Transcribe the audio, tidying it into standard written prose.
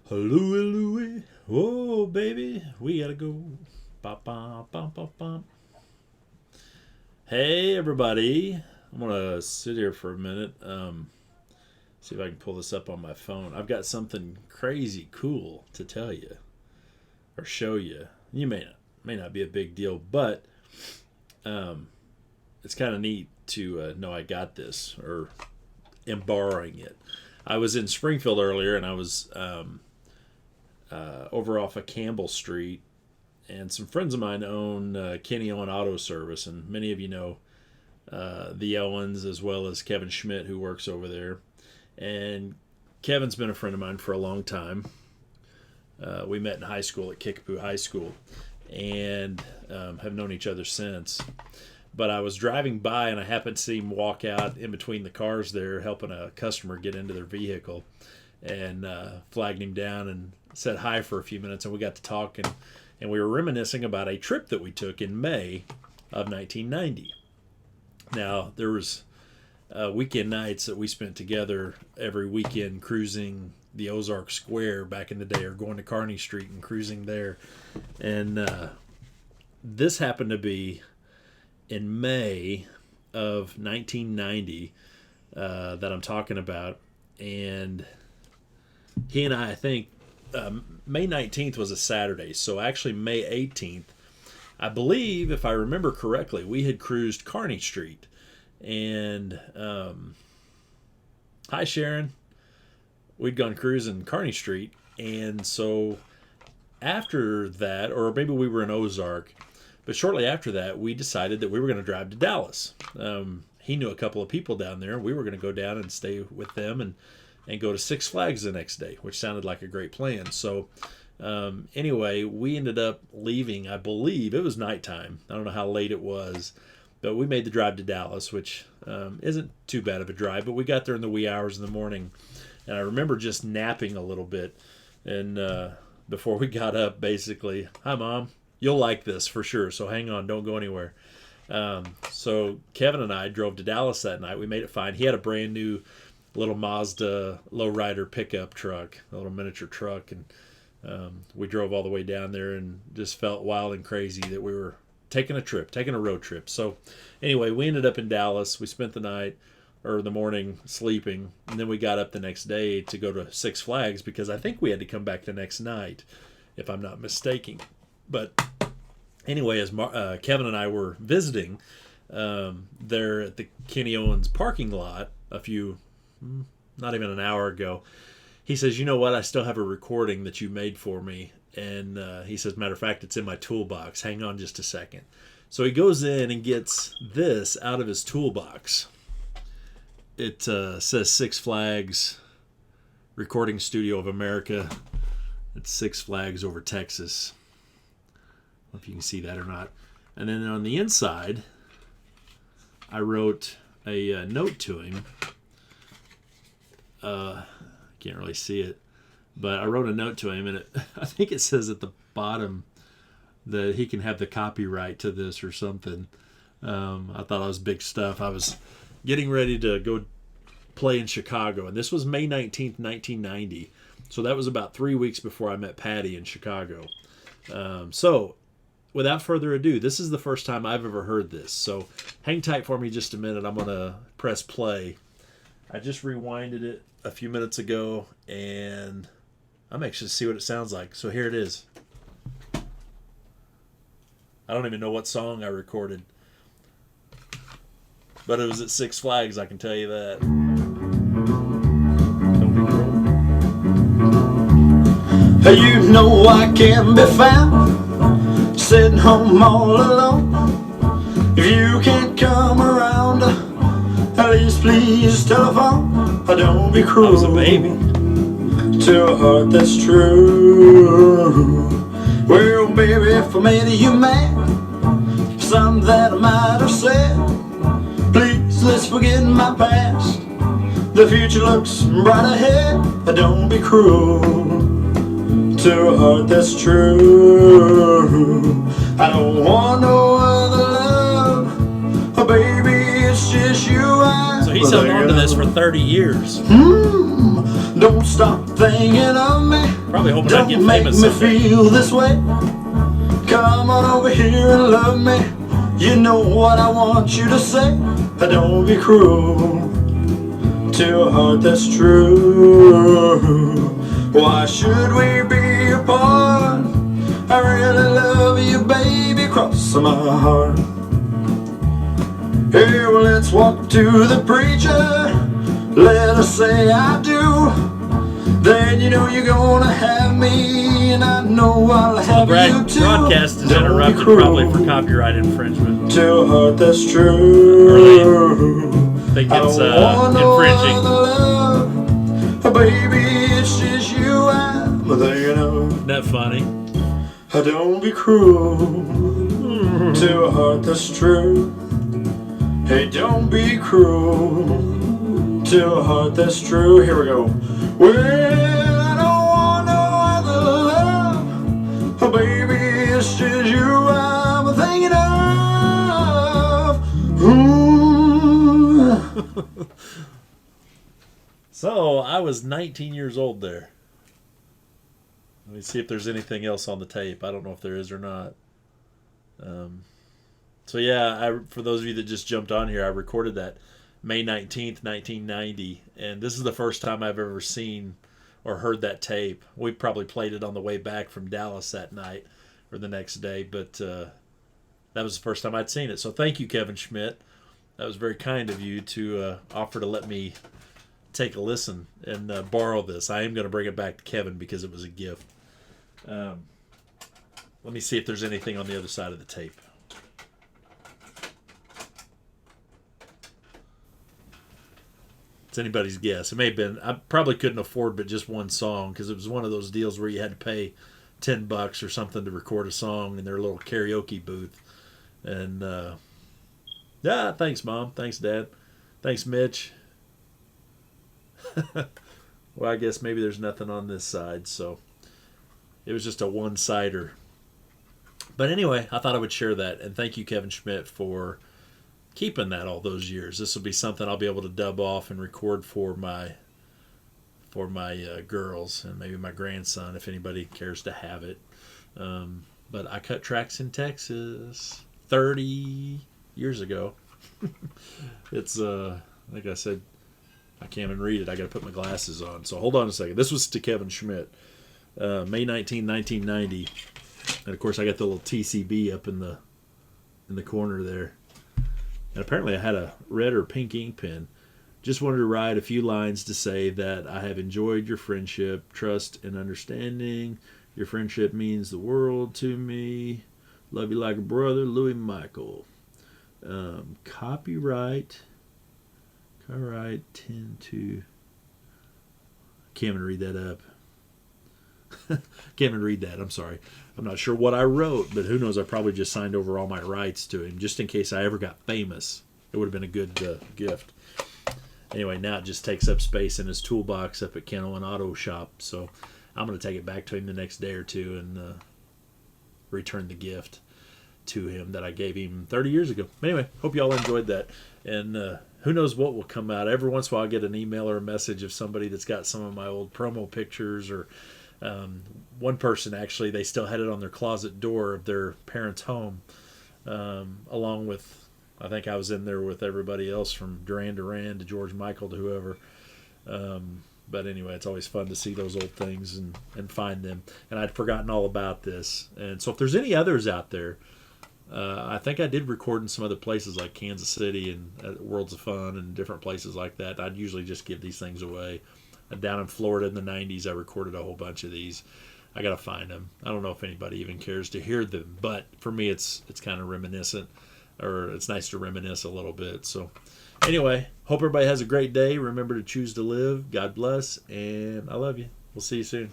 Louie, Louie. Whoa, baby. We gotta go. Bop, bop, bop, bop, bop. Hey, everybody. I'm gonna sit here for a minute. See if I can pull this up on my phone. I've got something crazy cool to tell you or show you. You may not be a big deal, but it's kind of neat to know I got this or am borrowing it. I was in Springfield earlier, and I was over off of Campbell Street, and some friends of mine own Kenny Owen Auto Service, and many of you know the Owens as well as Kevin Schmidt, who works over there. And Kevin's been a friend of mine for a long time. We met in high school at Kickapoo High School, and have known each other since. But I was driving by, and I happened to see him walk out in between the cars there, helping a customer get into their vehicle, and flagged him down and said hi for a few minutes, and we got to talking, and we were reminiscing about a trip that we took in May of 1990. Now, there was weekend nights that we spent together every weekend cruising the Ozark Square back in the day, or going to Kearney Street and cruising there. And this happened to be in May of 1990 that I'm talking about. And he and I think, May 19th was a Saturday. So actually May 18th, I believe, if I remember correctly, we had cruised Kearney Street. And hi, Sharon. We'd gone cruising Kearney Street. And so after that, or maybe we were in Ozark, but shortly after that, we decided that we were going to drive to Dallas. He knew a couple of people down there. We were going to go down and stay with them and go to Six Flags the next day, which sounded like a great plan. So anyway, we ended up leaving. I believe it was nighttime. I don't know how late it was, but we made the drive to Dallas, which isn't too bad of a drive. But we got there in the wee hours in the morning, and I remember just napping a little bit. And before we got up, basically, hi, Mom. You'll like this for sure, so hang on. Don't go anywhere. So Kevin and I drove to Dallas that night. We made it fine. He had a brand new little Mazda lowrider pickup truck, a little miniature truck, and we drove all the way down there and just felt wild and crazy that we were taking a road trip. So anyway, we ended up in Dallas. We spent the night or the morning sleeping, and then we got up the next day to go to Six Flags because I think we had to come back the next night, if I'm not mistaken. But anyway, as Kevin and I were visiting there at the Kenny Owens parking lot not even an hour ago, he says, you know what, I still have a recording that you made for me. And he says, matter of fact, it's in my toolbox. Hang on just a second. So he goes in and gets this out of his toolbox. It says Six Flags Recording Studio of America. It's Six Flags over Texas. I don't know if you can see that or not. And then on the inside, I wrote a note to him. Can't really see it, but I wrote a note to him, and I think it says at the bottom that he can have the copyright to this or something. I thought it was big stuff. I was getting ready to go play in Chicago, and this was May 19th, 1990. So that was about 3 weeks before I met Patty in Chicago. So without further ado, this is the first time I've ever heard this. So hang tight for me just a minute. I'm going to press play. I just rewinded it a few minutes ago, and I'm anxious to see what it sounds like. So here it is. I don't even know what song I recorded, but it was at Six Flags, I can tell you that. You know I can't be found sitting home all alone. If you can't come around, at least please telephone. Don't be cruel. I was a baby. To a heart that's true. Well, baby, if I made you mad for something that I might have said, please let's forget my past. The future looks bright ahead. Don't be cruel to a heart that's true. I don't want no other love. Oh, baby, it's just you. So he's held on to this for 30 years. Don't stop thinking of me. Probably hoping I'd get Don't make famous me someday. feel this way. Come on over here and love me. You know what I want you to say. Don't be cruel to a heart that's true. Why should we be apart? I really love you, baby, cross my heart. Hey, well, let's walk to the preacher. Let us say I do. Then you know you're gonna have me, and I know I'll have you too. Broadcast is Don't be interrupted cruel probably for copyright infringement. to a heart that's true. Think I it's don't want no infringing. other love. Baby, it's just you I'm thinking of. Isn't that funny? Don't be cruel to a heart that's true. Hey, don't be cruel to a heart that's true. Here we go. Well, I don't want no other love. Baby, it's just you I'm thinking of. Ooh. So, I was 19 years old there. Let me see if there's anything else on the tape. I don't know if there is or not. So yeah, for those of you that just jumped on here, I recorded that May 19th, 1990. And this is the first time I've ever seen or heard that tape. We probably played it on the way back from Dallas that night or the next day. But that was the first time I'd seen it. So thank you, Kevin Schmidt. That was very kind of you to offer to let me take a listen and borrow this. I am going to bring it back to Kevin because it was a gift. Let me see if there's anything on the other side of the tape. It's anybody's guess. It may have been. I probably couldn't afford but just one song because it was one of those deals where you had to pay $10 or something to record a song in their little karaoke booth. And yeah, thanks, Mom. Thanks, Dad. Thanks, Mitch. Well, I guess maybe there's nothing on this side, so it was just a one-sider. But anyway, I thought I would share that, and thank you, Kevin Schmidt, for keeping that all those years. This will be something I'll be able to dub off and record for my girls and maybe my grandson if anybody cares to have it. But I cut tracks in Texas 30 years ago. It's like I said, I can't even read it. I got to put my glasses on. So hold on a second. This was to Kevin Schmidt, May 19, 1990. And of course, I got the little TCB up in the corner there. And apparently, I had a red or pink ink pen. Just wanted to write a few lines to say that I have enjoyed your friendship, trust, and understanding. Your friendship means the world to me. Love you like a brother, Louie Michael. Copyright 10 to. Can't even read that up. Can't even read that. I'm sorry. I'm not sure what I wrote, but who knows? I probably just signed over all my rights to him just in case I ever got famous. It would have been a good gift. Anyway, now it just takes up space in his toolbox up at Kennel and Auto Shop. So I'm going to take it back to him the next day or two and return the gift to him that I gave him 30 years ago. Anyway, hope you all enjoyed that. And who knows what will come out. Every once in a while I get an email or a message of somebody that's got some of my old promo pictures or one person actually, they still had it on their closet door of their parents' home, along with, I think I was in there with everybody else from Duran Duran to George Michael to whoever. But anyway, it's always fun to see those old things and find them. And I'd forgotten all about this. And so if there's any others out there, I think I did record in some other places like Kansas City and Worlds of Fun and different places like that. I'd usually just give these things away. Down in Florida in the 90s, I recorded a whole bunch of these. I got to find them. I don't know if anybody even cares to hear them, but for me, it's kind of reminiscent, or it's nice to reminisce a little bit. So anyway, hope everybody has a great day. Remember to choose to live. God bless, and I love you. We'll see you soon.